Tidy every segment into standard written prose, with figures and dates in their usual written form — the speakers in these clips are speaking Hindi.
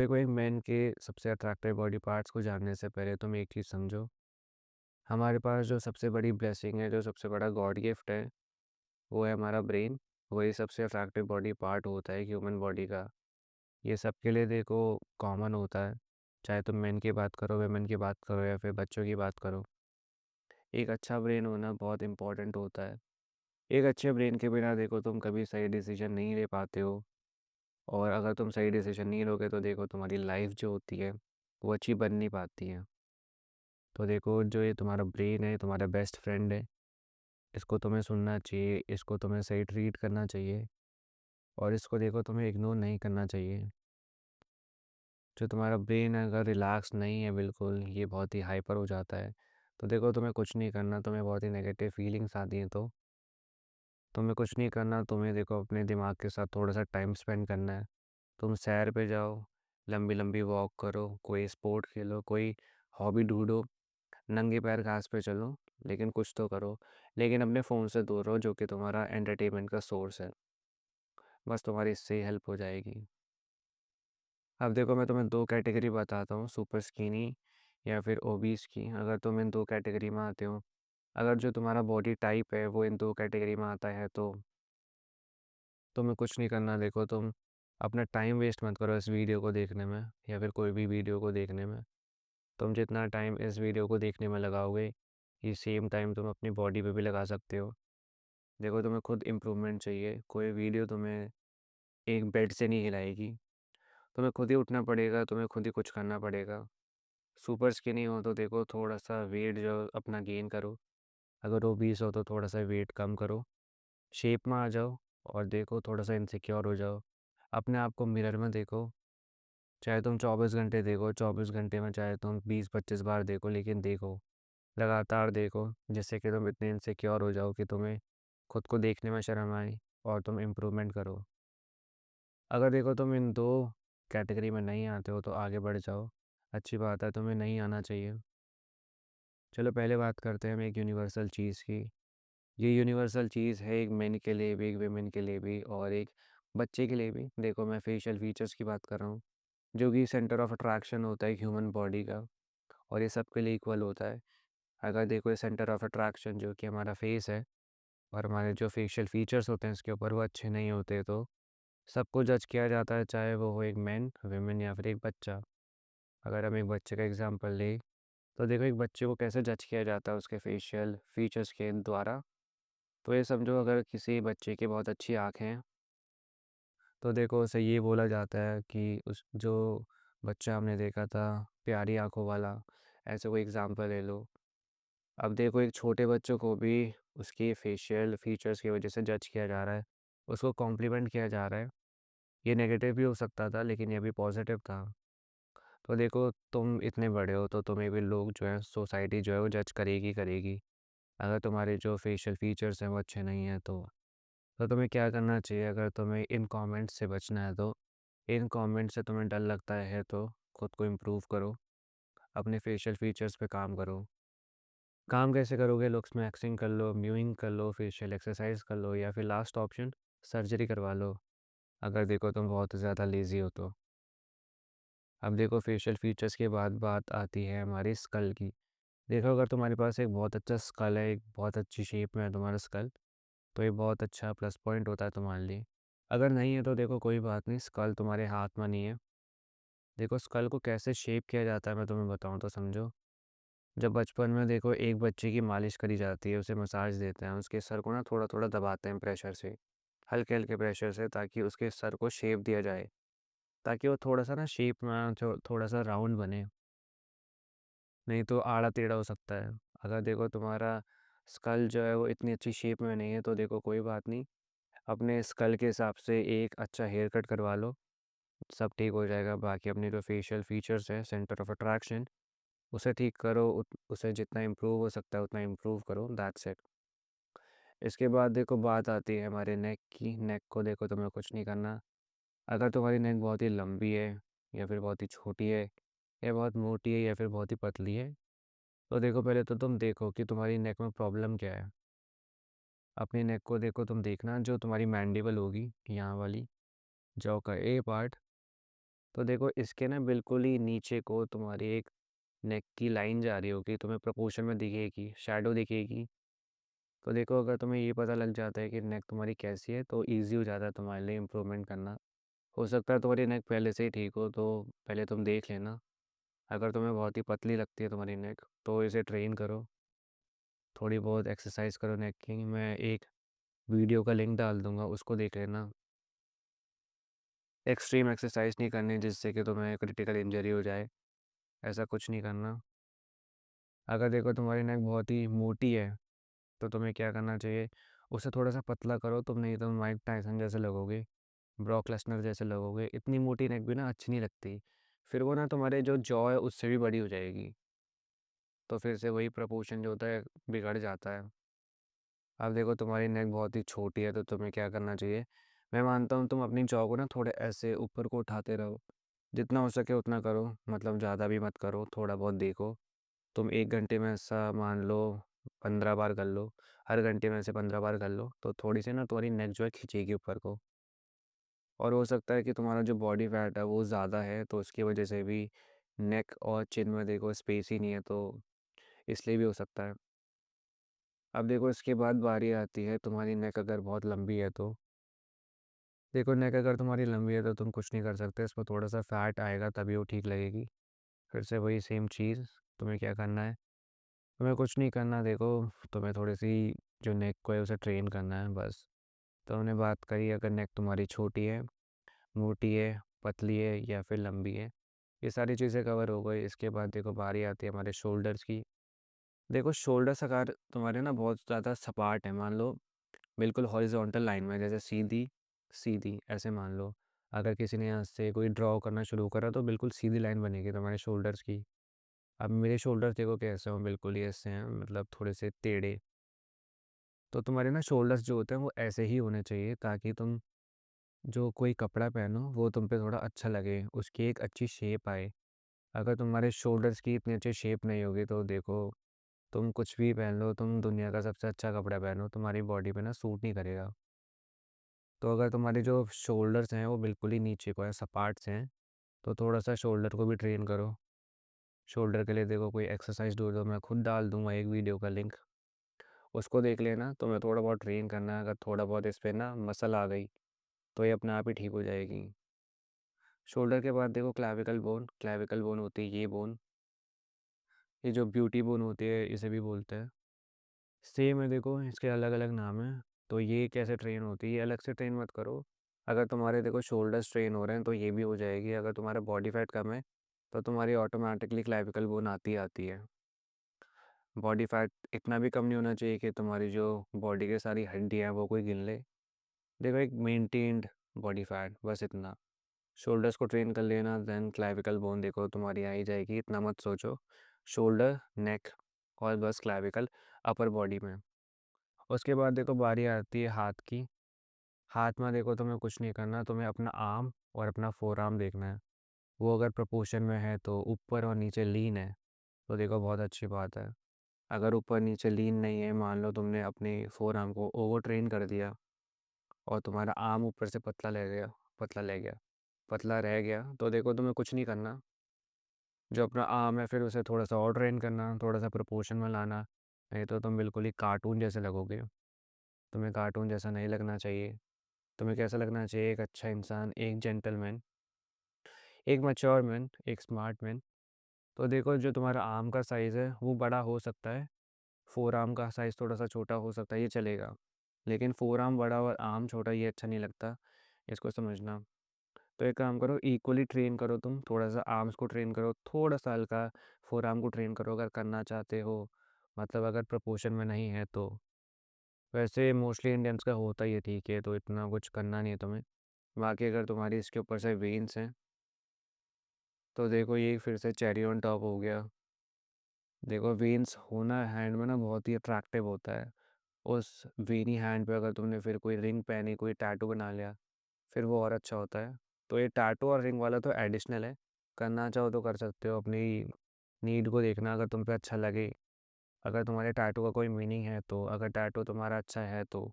देखो, एक मैन के सबसे अट्रैक्टिव बॉडी पार्ट्स को जानने से पहले तुम एक चीज़ समझो। हमारे पास जो सबसे बड़ी ब्लेसिंग है, जो सबसे बड़ा गॉड गिफ्ट है, वो है हमारा ब्रेन। वही सबसे अट्रैक्टिव बॉडी पार्ट होता है ह्यूमन बॉडी का। ये सबके लिए देखो कॉमन होता है। चाहे तुम मैन की बात करो, वेमेन की बात करो या फिर बच्चों की बात करो। एक अच्छा ब्रेन होना बहुत इंपॉर्टेंट होता है। एक अच्छे ब्रेन के बिना देखो तुम कभी सही डिसीजन नहीं ले पाते हो। और अगर तुम सही डिसीजन नहीं लोगे तो देखो तुम्हारी लाइफ जो होती है वो अच्छी बन नहीं पाती है। तो देखो, जो ये तुम्हारा ब्रेन है तुम्हारा बेस्ट फ्रेंड है। इसको तुम्हें सुनना चाहिए, इसको तुम्हें सही ट्रीट करना चाहिए। और इसको देखो तुम्हें इग्नोर नहीं करना चाहिए। जो तुम्हारा ब्रेन है अगर रिलैक्स नहीं है बिल्कुल, ये बहुत ही हाइपर हो जाता है। तो देखो तुम्हें कुछ नहीं करना, तुम्हें बहुत ही नेगेटिव फीलिंग्स आती हैं तो तुम्हें कुछ नहीं करना। तुम्हें देखो अपने दिमाग के साथ थोड़ा सा टाइम स्पेंड करना है। तुम सैर पे जाओ, लंबी लंबी वॉक करो, कोई स्पोर्ट खेलो, कोई हॉबी ढूंढो, नंगे पैर घास पे चलो, लेकिन कुछ तो करो। लेकिन अपने फ़ोन से दूर रहो, जो कि तुम्हारा एंटरटेनमेंट का सोर्स है। बस तुम्हारी इससे ही हेल्प हो जाएगी। अब देखो, मैं तुम्हें दो कैटेगरी बताता हूँ, सुपर स्किनी या फिर ओबीस की। अगर तुम इन दो कैटेगरी में आते हो, अगर जो तुम्हारा बॉडी टाइप है वो इन दो कैटेगरी में आता है, तो तुम्हें कुछ नहीं करना। देखो, तुम अपना टाइम वेस्ट मत करो इस वीडियो को देखने में या फिर कोई भी वीडियो को देखने में। तुम जितना टाइम इस वीडियो को देखने में लगाओगे, ये सेम टाइम तुम अपनी बॉडी पे भी लगा सकते हो। देखो, तुम्हें खुद इम्प्रूवमेंट चाहिए, कोई वीडियो तुम्हें एक बेड से नहीं हिलाएगी। तुम्हें खुद ही उठना पड़ेगा, तुम्हें खुद ही कुछ करना पड़ेगा। सुपर स्किनी हो तो देखो थोड़ा सा वेट जो अपना गेन करो। अगर ओबीस हो तो थोड़ा सा वेट कम करो, शेप में आ जाओ। और देखो थोड़ा सा इनसिक्योर हो जाओ। अपने आप को मिरर में देखो। चाहे तुम 24 घंटे देखो, 24 घंटे में चाहे तुम 20-25 बार देखो, लेकिन देखो, लगातार देखो, जिससे कि तुम इतने इनसिक्योर हो जाओ कि तुम्हें खुद को देखने में शर्म आए और तुम इम्प्रूवमेंट करो। अगर देखो तुम इन दो कैटेगरी में नहीं आते हो तो आगे बढ़ जाओ। अच्छी बात है, तुम्हें नहीं आना चाहिए। चलो पहले बात करते हैं हम एक यूनिवर्सल चीज़ की। ये यूनिवर्सल चीज़ है एक मेन के लिए भी, एक वेमेन के लिए भी और एक बच्चे के लिए भी। देखो, मैं फेशियल फीचर्स की बात कर रहा हूँ, जो कि सेंटर ऑफ अट्रैक्शन होता है ह्यूमन बॉडी का। और ये सबके लिए इक्वल होता है। अगर देखो, ये सेंटर ऑफ अट्रैक्शन जो कि हमारा फेस है और हमारे जो फेशियल फीचर्स होते हैं इसके ऊपर वो अच्छे नहीं होते, तो सबको जज किया जाता है, चाहे वो हो एक मैन, वेमेन या फिर एक बच्चा। अगर हम एक बच्चे का एग्जांपल लें, तो देखो एक बच्चे को कैसे जज किया जाता है उसके फेशियल फीचर्स के द्वारा। तो ये समझो, अगर किसी बच्चे की बहुत अच्छी आँखें हैं तो देखो उसे ये बोला जाता है कि उस जो बच्चा हमने देखा था प्यारी आंखों वाला, ऐसे कोई एग्जांपल ले लो। अब देखो, एक छोटे बच्चों को भी उसकी फेशियल फीचर्स की वजह से जज किया जा रहा है, उसको कॉम्प्लीमेंट किया जा रहा है। ये नेगेटिव भी हो सकता था लेकिन ये भी पॉजिटिव था। तो देखो, तुम इतने बड़े हो तो तुम्हें भी लोग जो है, सोसाइटी जो है वो जज करेगी करेगी। अगर तुम्हारे जो फेशियल फीचर्स हैं वो अच्छे नहीं हैं तो तुम्हें क्या करना चाहिए? अगर तुम्हें इन कमेंट्स से बचना है तो इन कमेंट्स से तुम्हें डर लगता है तो खुद को इम्प्रूव करो, अपने फेशियल फीचर्स पे काम करो। काम कैसे करोगे? लुक्स में एक्सिंग कर लो, म्यूइंग कर लो, फेशियल एक्सरसाइज कर लो या फिर लास्ट ऑप्शन सर्जरी करवा लो, अगर देखो तुम बहुत ज़्यादा लेज़ी हो तो। अब देखो, फेशियल फीचर्स के बाद बात आती है हमारी स्कल की। देखो, अगर तुम्हारे पास एक बहुत अच्छा स्कल है, एक बहुत अच्छी शेप में है तुम्हारा स्कल, तो ये बहुत अच्छा प्लस पॉइंट होता है तुम्हारे लिए। अगर नहीं है तो देखो कोई बात नहीं, स्कल तुम्हारे हाथ में नहीं है। देखो, स्कल को कैसे शेप किया जाता है मैं तुम्हें बताऊं तो समझो। जब बचपन में देखो एक बच्चे की मालिश करी जाती है, उसे मसाज देते हैं, उसके सर को ना थोड़ा थोड़ा दबाते हैं प्रेशर से, हल्के हल्के प्रेशर से, ताकि उसके सर को शेप दिया जाए, ताकि वो थोड़ा सा ना शेप में थोड़ा सा राउंड बने। नहीं तो आड़ा टेढ़ा हो सकता है। अगर देखो तुम्हारा स्कल जो है वो इतनी अच्छी शेप में नहीं है तो देखो कोई बात नहीं, अपने स्कल के हिसाब से एक अच्छा हेयर कट करवा लो, सब ठीक हो जाएगा। बाकी अपने जो फेशियल फीचर्स है, सेंटर ऑफ अट्रैक्शन, उसे ठीक करो, उसे जितना इम्प्रूव हो सकता है उतना इम्प्रूव करो, दैट्स इट। इसके बाद देखो बात आती है हमारे नेक की। नेक को देखो तुम्हें कुछ नहीं करना। अगर तुम्हारी नेक बहुत ही लंबी है या फिर बहुत ही छोटी है या बहुत मोटी है या फिर बहुत ही पतली है, तो देखो पहले तो तुम देखो कि तुम्हारी नेक में प्रॉब्लम क्या है। अपनी नेक को देखो, तुम देखना जो तुम्हारी मैंडिबल होगी, यहाँ वाली जॉ का ए पार्ट, तो देखो इसके ना बिल्कुल ही नीचे को तुम्हारी एक नेक की लाइन जा रही होगी, तुम्हें प्रपोर्शन में दिखेगी, शैडो दिखेगी। तो देखो अगर तुम्हें ये पता लग जाता है कि नेक तुम्हारी कैसी है तो ईज़ी हो जाता है तुम्हारे लिए इम्प्रूवमेंट करना। हो सकता है तुम्हारी नेक पहले से ही ठीक हो, तो पहले तुम देख लेना। अगर तुम्हें बहुत ही पतली लगती है तुम्हारी नेक तो इसे ट्रेन करो, थोड़ी बहुत एक्सरसाइज करो नेक की। मैं एक वीडियो का लिंक डाल दूंगा, उसको देख लेना। एक्सट्रीम एक्सरसाइज नहीं करनी जिससे कि तुम्हें क्रिटिकल इंजरी हो जाए, ऐसा कुछ नहीं करना। अगर देखो तुम्हारी नेक बहुत ही मोटी है तो तुम्हें क्या करना चाहिए, उसे थोड़ा सा पतला करो तुम, नहीं तो माइक टाइसन जैसे लगोगे, ब्रॉक लेसनर जैसे लगोगे। इतनी मोटी नेक भी ना अच्छी नहीं लगती, फिर वो ना तुम्हारे जो जॉ है उससे भी बड़ी हो जाएगी, तो फिर से वही प्रपोर्शन जो होता है बिगड़ जाता है। अब देखो तुम्हारी नेक बहुत ही छोटी है तो तुम्हें क्या करना चाहिए, मैं मानता हूँ तुम अपनी जॉ को ना थोड़े ऐसे ऊपर को उठाते रहो, जितना हो सके उतना करो, मतलब ज़्यादा भी मत करो, थोड़ा बहुत देखो। तुम 1 घंटे में ऐसा मान लो 15 बार कर लो, हर घंटे में ऐसे 15 बार कर लो, तो थोड़ी सी ना तुम्हारी नेक जो है खींचेगी ऊपर को। और हो सकता है कि तुम्हारा जो बॉडी फैट है वो ज़्यादा है तो उसकी वजह से भी नेक और चिन में देखो स्पेस ही नहीं है, तो इसलिए भी हो सकता है। अब देखो इसके बाद बारी आती है तुम्हारी नेक अगर बहुत लंबी है तो, देखो नेक अगर तुम्हारी लंबी है तो तुम कुछ नहीं कर सकते, इस पर थोड़ा सा फैट आएगा तभी वो ठीक लगेगी। फिर से वही सेम चीज़, तुम्हें क्या करना है, तुम्हें कुछ नहीं करना। देखो तुम्हें थोड़ी सी जो नेक को है उसे ट्रेन करना है बस। तो हमने बात करी अगर नेक तुम्हारी छोटी है, मोटी है, पतली है या फिर लंबी है, ये सारी चीज़ें कवर हो गई। इसके बाद देखो बारी आती है हमारे शोल्डर्स की। देखो शोल्डर्स अगर तुम्हारे ना बहुत ज़्यादा सपाट है, मान लो बिल्कुल हॉरिजॉन्टल लाइन में, जैसे सीधी सीधी ऐसे मान लो, अगर किसी ने यहाँ से कोई ड्रॉ करना शुरू करा तो बिल्कुल सीधी लाइन बनेगी तुम्हारे शोल्डर्स की। अब मेरे शोल्डर्स देखो कैसे हों, बिल्कुल ही ऐसे हैं, मतलब थोड़े से टेढ़े। तो तुम्हारे ना शोल्डर्स जो होते हैं वो ऐसे ही होने चाहिए ताकि तुम जो कोई कपड़ा पहनो वो तुम पे थोड़ा अच्छा लगे, उसकी एक अच्छी शेप आए। अगर तुम्हारे शोल्डर्स की इतनी अच्छी शेप नहीं होगी तो देखो तुम कुछ भी पहन लो, तुम दुनिया का सबसे अच्छा कपड़ा पहनो, तुम्हारी बॉडी पे ना सूट नहीं करेगा। तो अगर तुम्हारे जो शोल्डर्स हैं वो बिल्कुल ही नीचे को है, सपाट से हैं, तो थोड़ा सा शोल्डर को भी ट्रेन करो। शोल्डर के लिए देखो कोई एक्सरसाइज ढूंढो, मैं खुद डाल दूंगा एक वीडियो का लिंक, उसको देख लेना। तुम्हें थोड़ा बहुत ट्रेन करना है, अगर थोड़ा बहुत इस पर ना मसल आ गई तो ये अपने आप ही ठीक हो जाएगी। शोल्डर के बाद देखो क्लैविकल बोन, क्लैविकल बोन होती है ये बोन, ये जो ब्यूटी बोन होती है इसे भी बोलते हैं। सेम है, देखो इसके अलग अलग नाम है। तो ये कैसे ट्रेन होती है, ये अलग से ट्रेन मत करो। अगर तुम्हारे देखो शोल्डर्स ट्रेन हो रहे हैं तो ये भी हो जाएगी। अगर तुम्हारा बॉडी फैट कम है तो तुम्हारी ऑटोमेटिकली क्लैविकल बोन आती आती है। बॉडी फैट इतना भी कम नहीं होना चाहिए कि तुम्हारी जो बॉडी की सारी हड्डियाँ हैं वो कोई गिन ले। देखो एक मेंटेन्ड बॉडी फैट, बस इतना। शोल्डर्स को ट्रेन कर लेना, देन क्लैविकल बोन देखो तुम्हारी आ ही जाएगी, इतना मत सोचो। शोल्डर, नेक और बस क्लैविकल अपर बॉडी में। उसके बाद देखो बारी आती है हाथ की। हाथ में देखो तुम्हें कुछ नहीं करना, तुम्हें अपना आर्म और अपना फोर आर्म देखना है। वो अगर प्रपोर्शन में है तो ऊपर और नीचे लीन है तो देखो बहुत अच्छी बात है। अगर ऊपर नीचे लीन नहीं है, मान लो तुमने अपने फोर आर्म को ओवर ट्रेन कर दिया और तुम्हारा आर्म ऊपर से पतला रह गया तो देखो तुम्हें कुछ नहीं करना। जो अपना आर्म है फिर उसे थोड़ा सा और ट्रेन करना, थोड़ा सा प्रपोर्शन में लाना, नहीं तो तुम बिल्कुल ही कार्टून जैसे लगोगे। तुम्हें कार्टून जैसा नहीं लगना चाहिए। तुम्हें कैसा लगना चाहिए, एक अच्छा इंसान, एक जेंटलमैन, एक मैच्योर मैन, एक स्मार्ट मैन। तो देखो जो तुम्हारा आर्म का साइज़ है वो बड़ा हो सकता है, फोर आर्म का साइज़ थोड़ा सा छोटा हो सकता है, ये चलेगा। लेकिन फोर आर्म बड़ा और आर्म छोटा ये अच्छा नहीं लगता, इसको समझना। तो एक काम करो, इक्वली ट्रेन करो, तुम थोड़ा सा आर्म्स को ट्रेन करो, थोड़ा सा हल्का फोर आर्म को ट्रेन करो अगर करना चाहते हो, मतलब अगर प्रपोर्शन में नहीं है तो। वैसे मोस्टली इंडियंस का होता ही है, ठीक है, तो इतना कुछ करना नहीं है तुम्हें। बाकी अगर तुम्हारी इसके ऊपर से वेन्स हैं तो देखो ये फिर से चेरी ऑन टॉप हो गया। देखो वेन्स होना हैंड में ना बहुत ही अट्रैक्टिव होता है। उस वेनी हैंड पे अगर तुमने फिर कोई रिंग पहनी, कोई टैटू बना लिया, फिर वो और अच्छा होता है। तो ये टैटू और रिंग वाला तो एडिशनल है, करना चाहो तो कर सकते हो, अपनी नीड को देखना अगर तुम पे अच्छा लगे। अगर तुम्हारे टैटू का कोई मीनिंग है तो, अगर टैटू तुम्हारा अच्छा है तो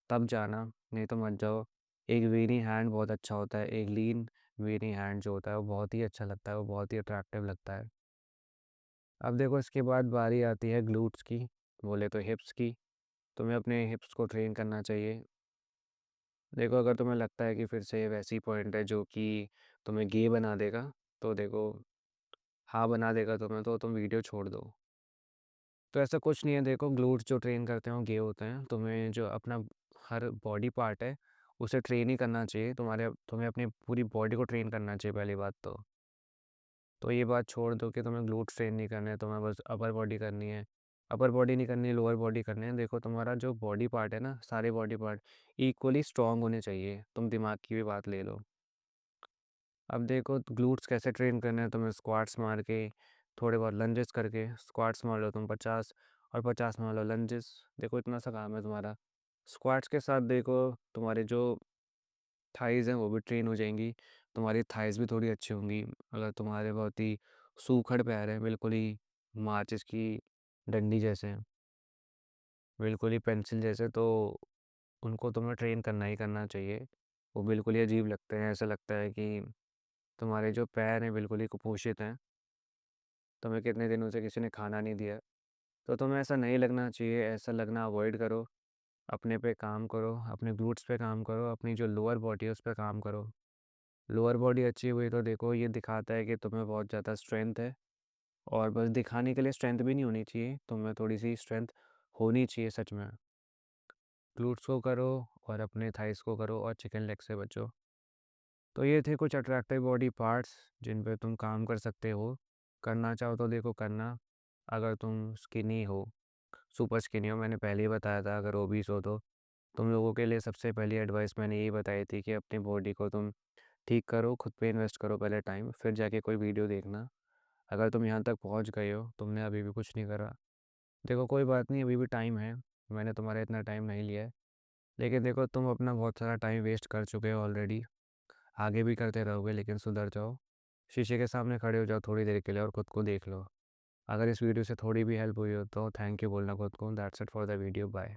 तब जाना, नहीं तो मत जाओ। एक वेनी हैंड बहुत अच्छा होता है, एक लीन वीनी हैंड जो होता है वो बहुत ही अच्छा लगता है, वो बहुत ही अट्रैक्टिव लगता है। अब देखो इसके बाद बारी आती है ग्लूट्स की, बोले तो हिप्स की। तुम्हें अपने हिप्स को ट्रेन करना चाहिए। देखो अगर तुम्हें लगता है कि फिर से वैसी पॉइंट है जो कि तुम्हें गे बना देगा, तो देखो हाँ बना देगा तुम्हें, तो तुम वीडियो छोड़ दो। तो ऐसा कुछ नहीं है, देखो ग्लूट्स जो ट्रेन करते हैं वो गे होते हैं। तुम्हें जो अपना हर बॉडी पार्ट है उसे ट्रेन ही करना चाहिए। तुम्हें अपनी पूरी बॉडी को ट्रेन करना चाहिए पहली बात तो ये बात छोड़ दो कि तुम्हें ग्लूट्स ट्रेन नहीं करने हैं, तुम्हें बस अपर बॉडी करनी है। अपर बॉडी नहीं करनी, लोअर बॉडी करनी है। देखो तुम्हारा जो बॉडी पार्ट है ना, सारे बॉडी पार्ट इक्वली स्ट्रांग होने चाहिए। तुम दिमाग की भी बात ले लो। अब देखो ग्लूट्स कैसे ट्रेन करने हैं, तुम्हें स्क्वाट्स मार के, थोड़े बहुत लंजेस करके। स्क्वाट्स मार लो तुम 50 और 50 मार लो लंजेस। देखो इतना सा काम है तुम्हारा। स्क्वाट्स के साथ देखो तुम्हारे जो थाइज़ हैं वो भी ट्रेन हो जाएंगी। तुम्हारी थाइज़ भी थोड़ी अच्छी होंगी। अगर तुम्हारे बहुत ही सूखड़ पैर हैं, बिल्कुल ही माचिस की डंडी जैसे हैं, बिल्कुल ही पेंसिल जैसे, तो उनको तुम्हें ट्रेन करना ही करना चाहिए। वो बिल्कुल ही अजीब लगते हैं, ऐसा लगता है कि तुम्हारे जो पैर हैं बिल्कुल ही कुपोषित हैं, तुम्हें कितने दिनों से किसी ने खाना नहीं दिया। तो तुम्हें ऐसा नहीं लगना चाहिए, ऐसा लगना अवॉइड करो। अपने पे काम करो, अपने ग्लूट्स पे काम करो, अपनी जो लोअर बॉडी है उस पे काम करो। लोअर बॉडी अच्छी हुई तो देखो ये दिखाता है कि तुम्हें बहुत ज़्यादा स्ट्रेंथ है। और बस दिखाने के लिए स्ट्रेंथ भी नहीं होनी चाहिए, तुम्हें थोड़ी सी स्ट्रेंथ होनी चाहिए सच में। ग्लूट्स को करो और अपने थाइस को करो और चिकन लेग से बचो। तो ये थे कुछ अट्रैक्टिव बॉडी पार्ट्स जिन पे तुम काम कर सकते हो। करना चाहो तो देखो करना। अगर तुम स्किनी हो, सुपर स्किनी हो, मैंने पहले ही बताया था, अगर ओबीस हो तो तुम लोगों के लिए सबसे पहली एडवाइस मैंने यही बताई थी कि अपनी बॉडी को तुम ठीक करो, खुद पे इन्वेस्ट करो पहले टाइम, फिर जाके कोई वीडियो देखना। अगर तुम यहाँ तक पहुँच गए हो, तुमने अभी भी कुछ नहीं करा, देखो कोई बात नहीं, अभी भी टाइम है। मैंने तुम्हारा इतना टाइम नहीं लिया है। लेकिन देखो तुम अपना बहुत सारा टाइम वेस्ट कर चुके हो ऑलरेडी। आगे भी करते रहोगे, लेकिन सुधर जाओ। शीशे के सामने खड़े हो जाओ थोड़ी देर के लिए और खुद को देख लो। अगर इस वीडियो से थोड़ी भी हेल्प हुई हो तो थैंक यू बोलना खुद को। That's it for the video, bye.